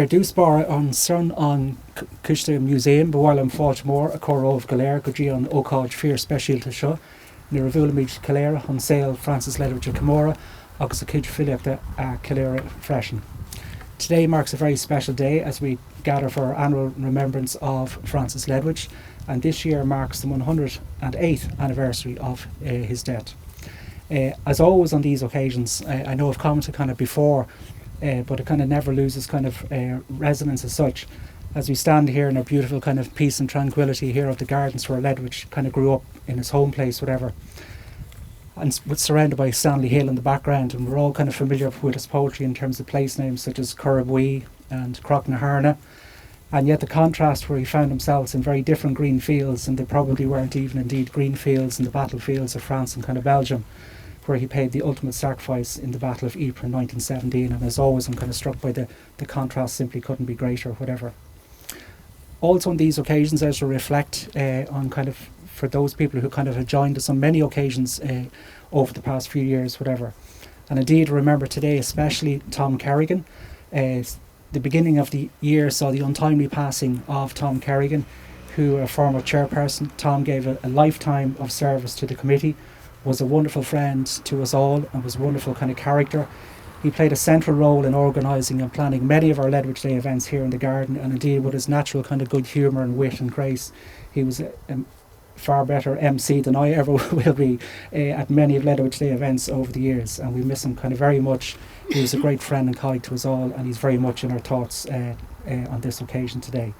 dúspáir an son an Cuiste Museum bhil an Fáiltemór a choróh go léir go dtí an ócáid fíor speisialta seo ní ra bhfuil míid coléire an saoil Francis Ledwidge Camóra agus a Cid Philip coléire freisin. Today marks a very special day as we gather for our annual remembrance of Francis Ledwidge, and this year marks the 108th anniversary of his death. As always on these occasions, I know I've commented kind of before, but it kind of never loses kind of resonance as such, as we stand here in our beautiful kind of peace and tranquility here of the gardens where Ledwidge kind of grew up in his home place, whatever, and surrounded by Stanley Hill in the background, and we're all kind of familiar with his poetry in terms of place names such as Currabwee and Crochnaharna, and yet the contrast where he found himself in very different green fields, and they probably weren't even indeed green fields in the battlefields of France and kind of Belgium, where he paid the ultimate sacrifice in the Battle of Ypres in 1917, and as always I'm kind of struck by the contrast simply couldn't be greater, whatever. Also on these occasions as we reflect on kind of for those people who kind of have joined us on many occasions over the past few years, whatever. And indeed remember today especially Tom Kerrigan. The beginning of the year saw the untimely passing of Tom Kerrigan, who a former chairperson. Tom gave a lifetime of service to the committee, was a wonderful friend to us all, and was a wonderful kind of character. He played a central role in organising and planning many of our Ledwidge Day events here in the garden, and indeed with his natural kind of good humour and wit and grace, he was a far better MC than I ever will be at many of Ledwidge Day events over the years, and we miss him kind of very much. He was a great friend and colleague to us all, and he's very much in our thoughts on this occasion today.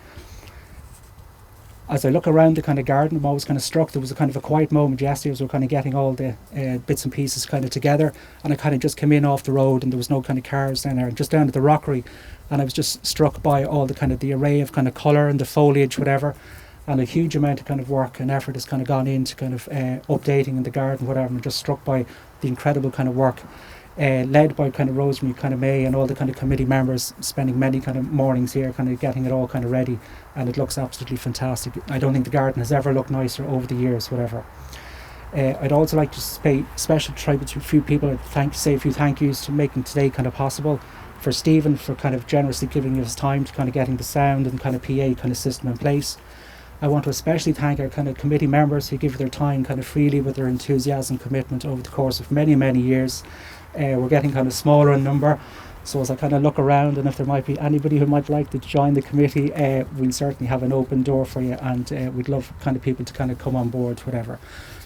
As I look around the kind of garden, I'm always kind of struck. There was a kind of a quiet moment yesterday as we were kind of getting all the bits and pieces kind of together, and I kind of just came in off the road and there was no kind of cars down there, and just down at the rockery, and I was just struck by all the kind of the array of kind of colour and the foliage, whatever, and a huge amount of kind of work and effort has kind of gone into kind of updating in the garden, whatever. And I'm just struck by the incredible kind of work led by kind of Rosemary kind of May and all the kind of committee members, spending many kind of mornings here kind of getting it all kind of ready, and it looks absolutely fantastic. I don't think the garden has ever looked nicer over the years, whatever. I'd also like to pay special tribute to a few people. Say a few thank yous to making today kind of possible. For Stephen, for kind of generously giving his time to kind of getting the sound and kind of PA kind of system in place. I want to especially thank our kind of committee members who give their time kind of freely with their enthusiasm and commitment over the course of many, many years. We're getting kind of smaller in number, so as I kind of look around, and if there might be anybody who might like to join the committee, we'll certainly have an open door for you, and we'd love kind of people to kind of come on board, whatever.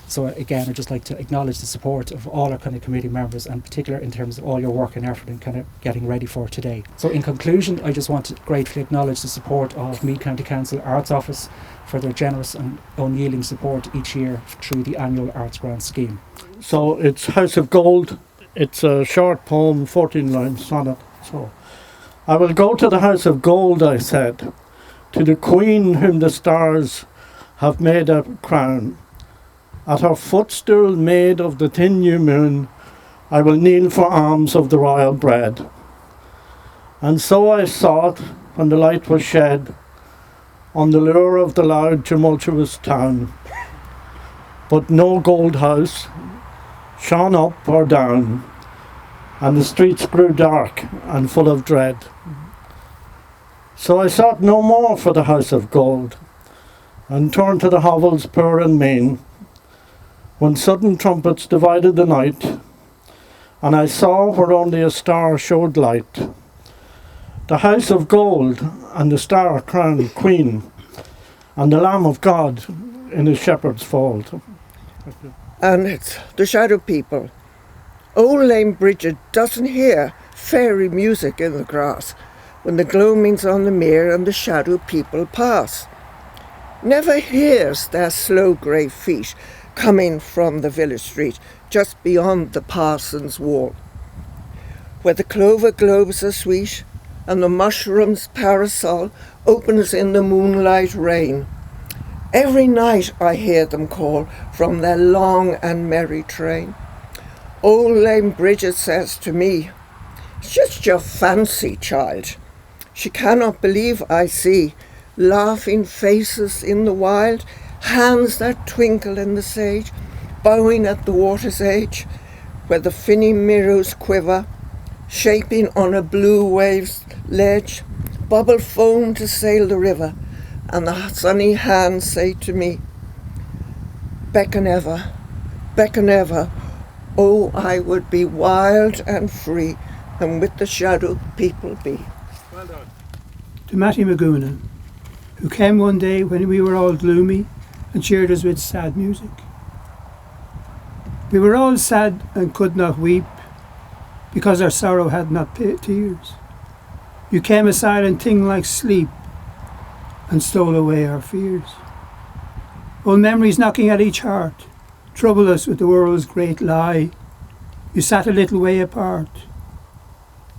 So again, I'd just like to acknowledge the support of all our kind of committee members, and particular in terms of all your work and effort in kind of getting ready for today. So in conclusion, I just want to gratefully acknowledge the support of Meath County Council Arts Office for their generous and unyielding support each year through the annual Arts Grant scheme. So it's House of Gold. It's a short poem, 14-line sonnet. So I will go to the House of Gold, I said, to the Queen whom the stars have made a crown. At her footstool made of the thin new moon, I will kneel for alms of the royal bread. And so I sought, when the light was shed on the lure of the loud tumultuous town, but no gold house shone up or down, and the streets grew dark and full of dread. So I sought no more for the House of Gold, and turned to the hovels poor and mean, when sudden trumpets divided the night, and I saw where only a star showed light, the House of Gold and the star-crowned Queen, and the Lamb of God in his shepherd's fold. And it's the Shadow People. Old Lame Bridget doesn't hear fairy music in the grass when the gloaming's on the mere and the Shadow People pass. Never hears their slow grey feet coming from the village street just beyond the parson's wall, where the clover globes are sweet and the mushroom's parasol opens in the moonlight rain. Every night I hear them call from their long and merry train. Old Lame Bridget says to me, "It's just your fancy, child." She cannot believe I see laughing faces in the wild, hands that twinkle in the sage, bowing at the water's edge, where the finny mirrors quiver, shaping on a blue wave's ledge, bubble foam to sail the river, and the sunny hands say to me, beckon ever, oh, I would be wild and free, and with the shadow people be. Well done. To Matty Magoonan, who came one day when we were all gloomy and cheered us with sad music. We were all sad and could not weep, because our sorrow had not tears. You came a silent thing like sleep, and stole away our fears. Old memories knocking at each heart, trouble us with the world's great lie. You sat a little way apart,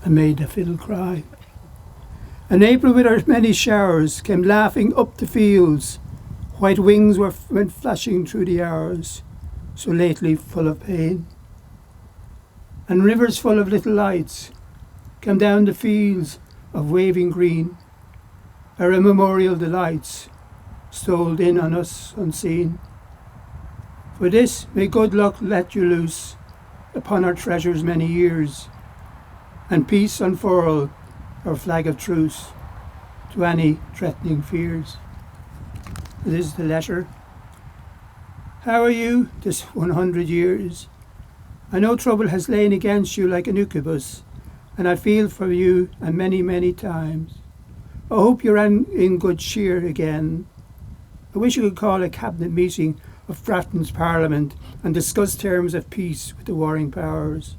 and made the fiddle cry. And April with her many showers came laughing up the fields. White wings went flashing through the hours, so lately full of pain. And rivers full of little lights came down the fields of waving green. Our immemorial delights stole in on us unseen. For this may good luck let you loose upon our treasures many years, and peace unfurl our flag of truce to any threatening fears. This is the letter. How are you this 100 years? I know trouble has lain against you like an incubus, and I feel for you and many, many times. I hope you're in good cheer again. I wish you could call a cabinet meeting of Bratton's Parliament and discuss terms of peace with the warring powers.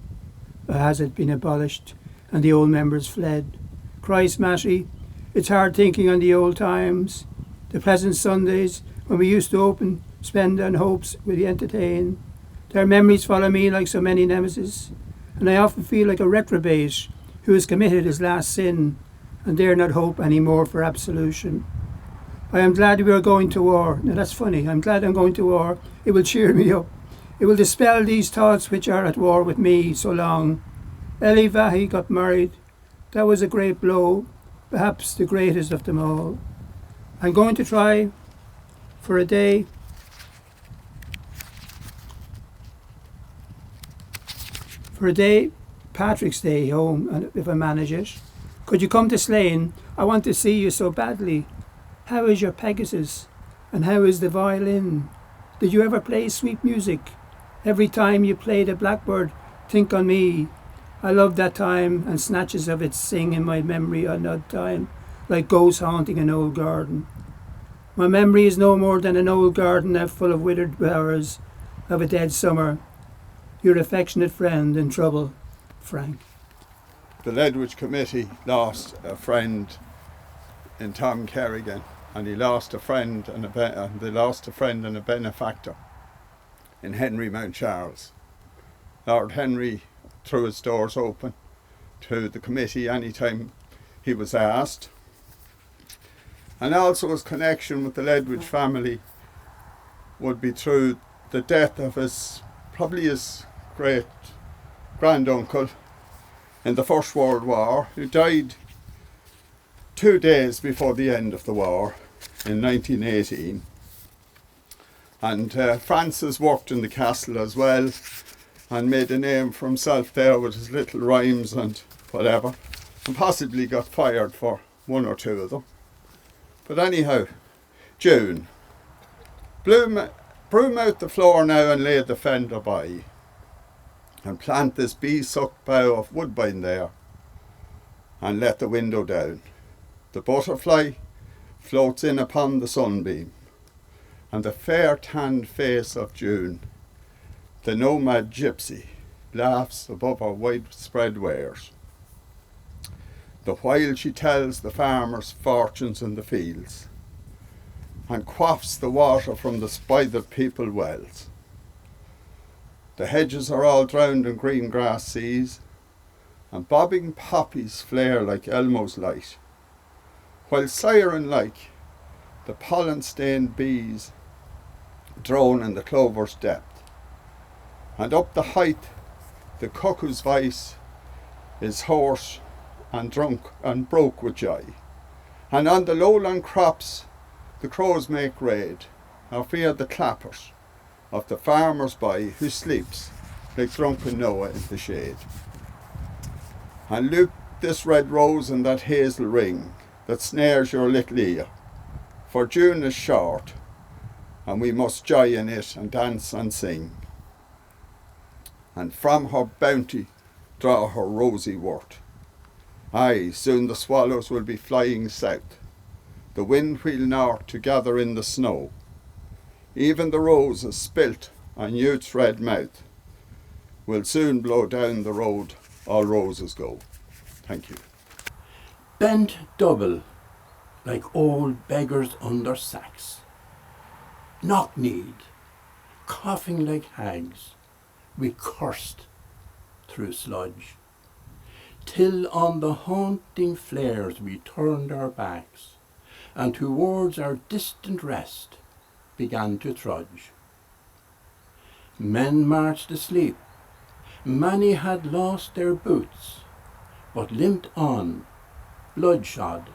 Or has it been abolished and the old members fled? Christ, Matty, it's hard thinking on the old times, the pleasant Sundays when we used to open, spend and hopes with the entertain. Their memories follow me like so many nemesis, and I often feel like a reprobate who has committed his last sin and dare not hope any more for absolution. I am glad we are going to war. Now that's funny. I'm glad I'm going to war. It will cheer me up. It will dispel these thoughts which are at war with me so long. Eli Vahi got married. That was a great blow, perhaps the greatest of them all. I'm going to try for a day Patrick's Day home, and if I manage it. Could you come to Slane? I want to see you so badly. How is your Pegasus? And how is the violin? Did you ever play sweet music? Every time you played a blackbird, think on me. I love that time, and snatches of it sing in my memory on odd time, like ghosts haunting an old garden. My memory is no more than an old garden now full of withered flowers of a dead summer. Your affectionate friend in trouble, Frank. The Ledwidge Committee lost a friend in Tom Kerrigan, and he lost a friend and they lost a friend and a benefactor in Henry Mount Charles. Lord Henry threw his doors open to the committee anytime he was asked, and also his connection with the Ledwidge family would be through the death of probably his great granduncle in the First World War, who died 2 days before the end of the war in 1918. And Francis worked in the castle as well and made a name for himself there with his little rhymes and whatever, and possibly got fired for one or two of them. But anyhow, June. Broom out the floor now and lay the fender by, and plant this bee-sucked bough of woodbine there, and let the window down. The butterfly floats in upon the sunbeam, and the fair tanned face of June, the nomad gypsy, laughs above her widespread wares, the while she tells the farmers' fortunes in the fields, and quaffs the water from the spithered people wells. The hedges are all drowned in green grass seas, and bobbing poppies flare like Elmo's light, while siren-like the pollen-stained bees drone in the clover's depth, and up the height the cuckoo's voice is hoarse and drunk and broke with joy, and on the lowland crops the crows make raid, or fear the clappers of the farmer's boy who sleeps like drunken Noah in the shade. And loop this red rose and that hazel ring, that snares your little ear. For June is short, and we must joy in it and dance and sing. And from her bounty draw her rosy worth. Aye, soon the swallows will be flying south, the wind wheel north to gather in the snow. Even the roses spilt on youth's red mouth will soon blow down the road all roses go. Thank you. Bent double like old beggars under sacks, knock-kneed, coughing like hags, we cursed through sludge, till on the haunting flares we turned our backs, and towards our distant rest began to trudge. Men marched asleep, many had lost their boots, but limped on, bloodshot.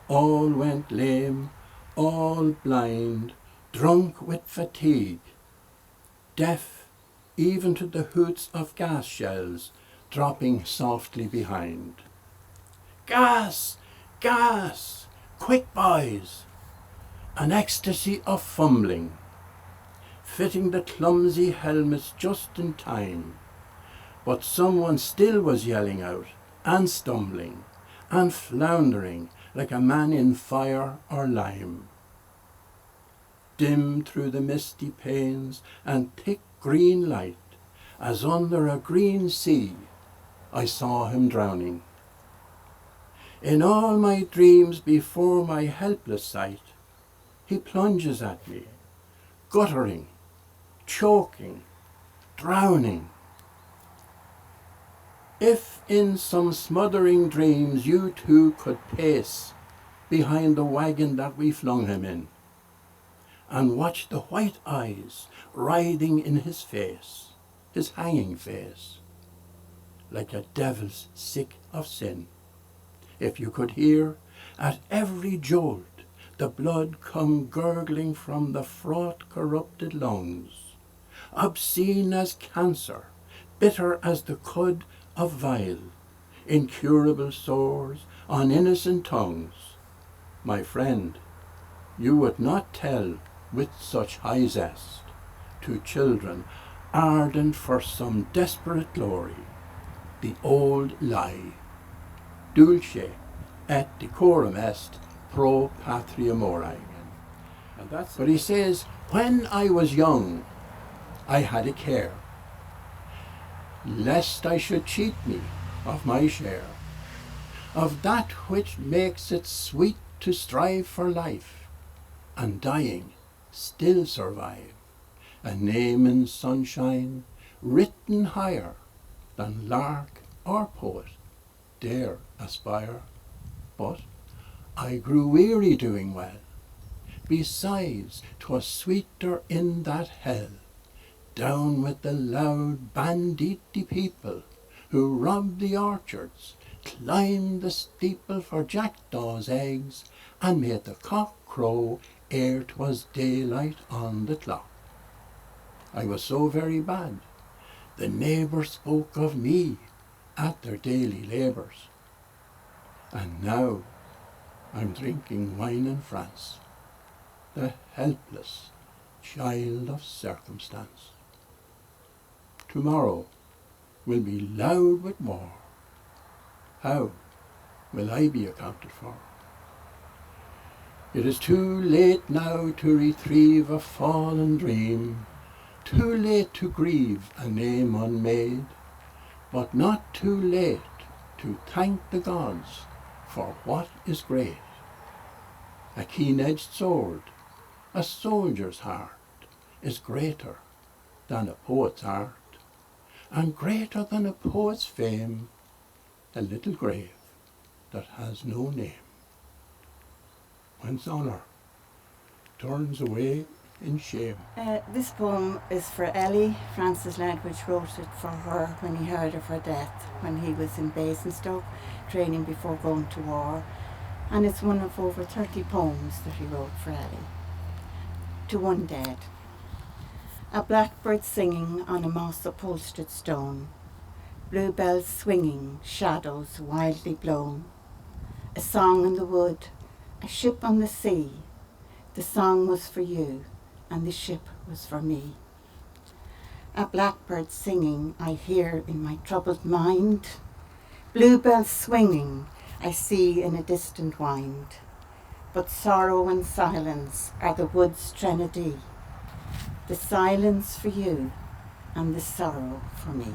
All went lame, all blind, drunk with fatigue, deaf even to the hoots of gas shells dropping softly behind. Gas! Gas! Quick, boys! An ecstasy of fumbling, fitting the clumsy helmets just in time. But someone still was yelling out, and stumbling, and floundering like a man in fire or lime. Dim through the misty panes and thick green light, as under a green sea, I saw him drowning. In all my dreams before my helpless sight, he plunges at me, guttering, choking, drowning. If in some smothering dreams you too could pace behind the wagon that we flung him in, and watch the white eyes writhing in his face, his hanging face, like a devil's sick of sin. If you could hear at every jolt the blood come gurgling from the fraught, corrupted lungs, obscene as cancer, bitter as the cud of vile, incurable sores on innocent tongues, my friend, you would not tell with such high zest to children ardent for some desperate glory the old lie, dulce et decorum est pro patria mori. But he says, when I was young, I had a care, lest I should cheat me of my share, of that which makes it sweet to strive for life, and dying still survive, a name in sunshine written higher than lark or poet dare aspire. But I grew weary doing well, besides 'twas sweeter in that hell, down with the loud banditti people who robbed the orchards, climbed the steeple for jackdaws' eggs, and made the cock crow ere 'twas daylight on the clock. I was so very bad, the neighbours spoke of me at their daily labours. And now I'm drinking wine in France, the helpless child of circumstance. Tomorrow will be loud with war. How will I be accounted for? It is too late now to retrieve a fallen dream, too late to grieve a name unmade, but not too late to thank the gods for what is great. A keen-edged sword, a soldier's heart, is greater than a poet's art, and greater than a poet's fame, a little grave that has no name. Whence honour turns away in shame. This poem is for Ellie. Francis Ledwidge wrote it for her when he heard of her death, when he was in Basingstoke, training before going to war. And it's one of over 30 poems that he wrote for Ellie. To one dead. A blackbird singing on a moss-upholstered stone, bluebells swinging, shadows wildly blown. a song in the wood, a ship on the sea. The song was for you, and the ship was for me. A blackbird singing I hear in my troubled mind. Bluebells swinging I see in a distant wind. But sorrow and silence are the wood's trinity. The silence for you, and the sorrow for me.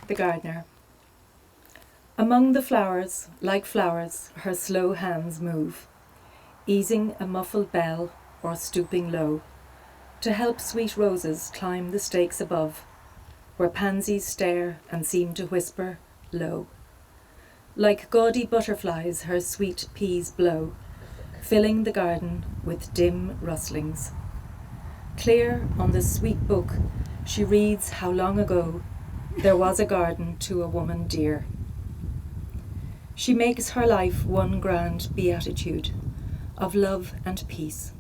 The Gardener. Among the flowers, like flowers, her slow hands move, easing a muffled bell or stooping low, to help sweet roses climb the stakes above, where pansies stare and seem to whisper low. Like gaudy butterflies her sweet peas blow, filling the garden with dim rustlings. Clear on the sweet book she reads how long ago there was a garden to a woman dear. She makes her life one grand beatitude of love and peace,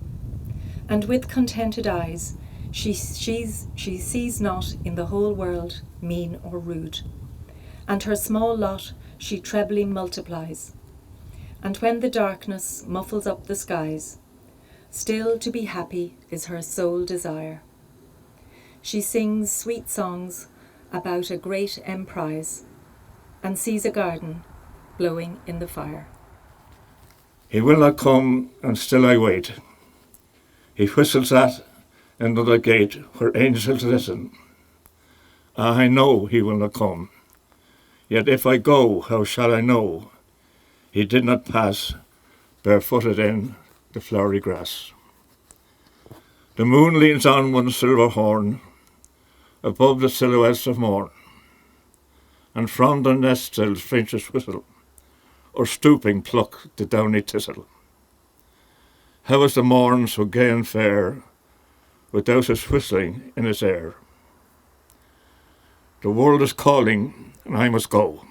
and with contented eyes she sees not in the whole world mean or rude, and her small lot she trebly multiplies, and when the darkness muffles up the skies, still to be happy is her sole desire. She sings sweet songs about a great emprise, and sees a garden blowing in the fire. He will not come, and still I wait. He whistles at another gate where angels listen. Ah, I know he will not come. Yet if I go, how shall I know he did not pass barefooted in the flowery grass? The moon leans on one silver horn above the silhouettes of morn, and from the nest sills finches whistle, or stooping pluck the downy thistle. How is the morn so gay and fair, without his whistling in his air? The world is calling, and I must go.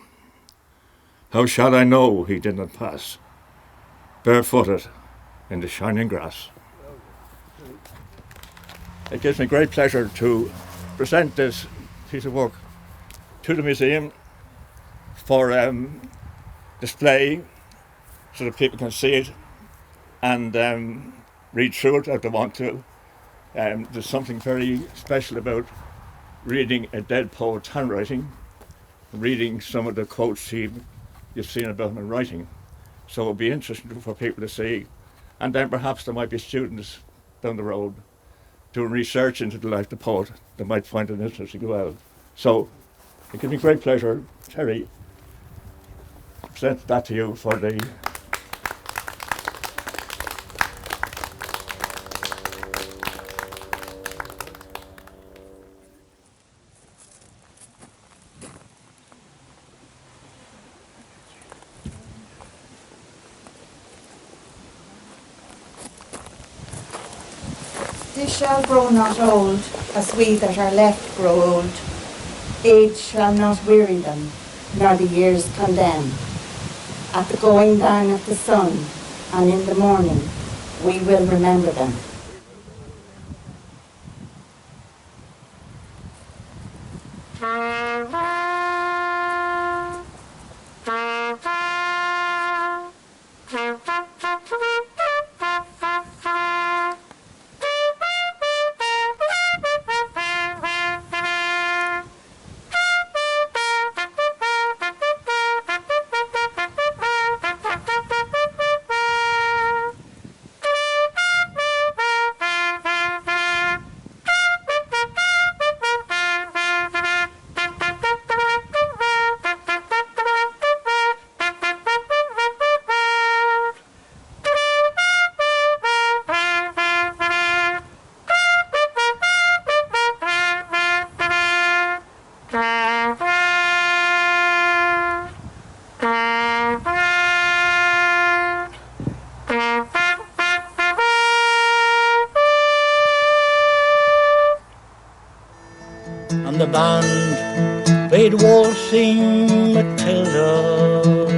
How shall I know he did not pass barefooted in the shining grass? It gives me great pleasure to present this piece of work to the museum for display so that people can see it and read through it if they want to. There's something very special about reading a dead poet's handwriting, reading some of the quotes you've seen about him in writing. So it'll be interesting for people to see. And then perhaps there might be students down the road doing research into the life of the poet that might find it interesting as well. So it gives me great pleasure, Terry, to present that to you for the This shall grow not old, as we that are left grow old. Age shall not weary them, nor the years condemn. At the going down of the sun, and in the morning, we will remember them. And the band played waltzing Matilda,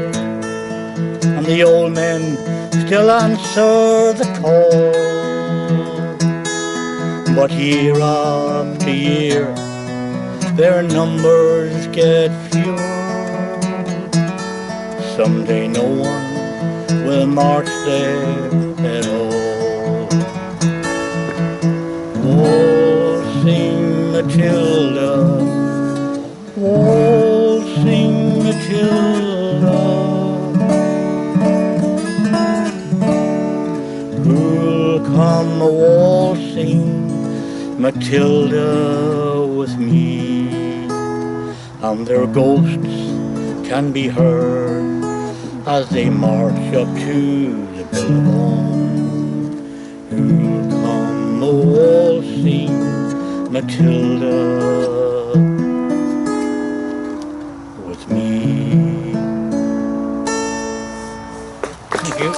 and the old men still answer the call. But year after year their numbers get fewer, someday no one will march there at all. Waltzing Matilda, waltzing Matilda, who'll come a-waltzing Matilda with me? And their ghosts can be heard as they march up to the Billabong. Who'll come a-waltzing Matilda with me? Thank you.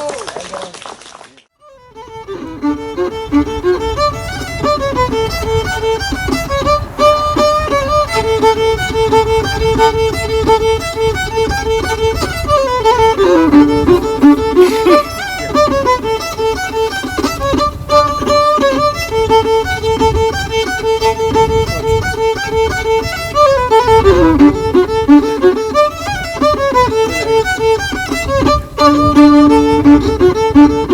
Thank you.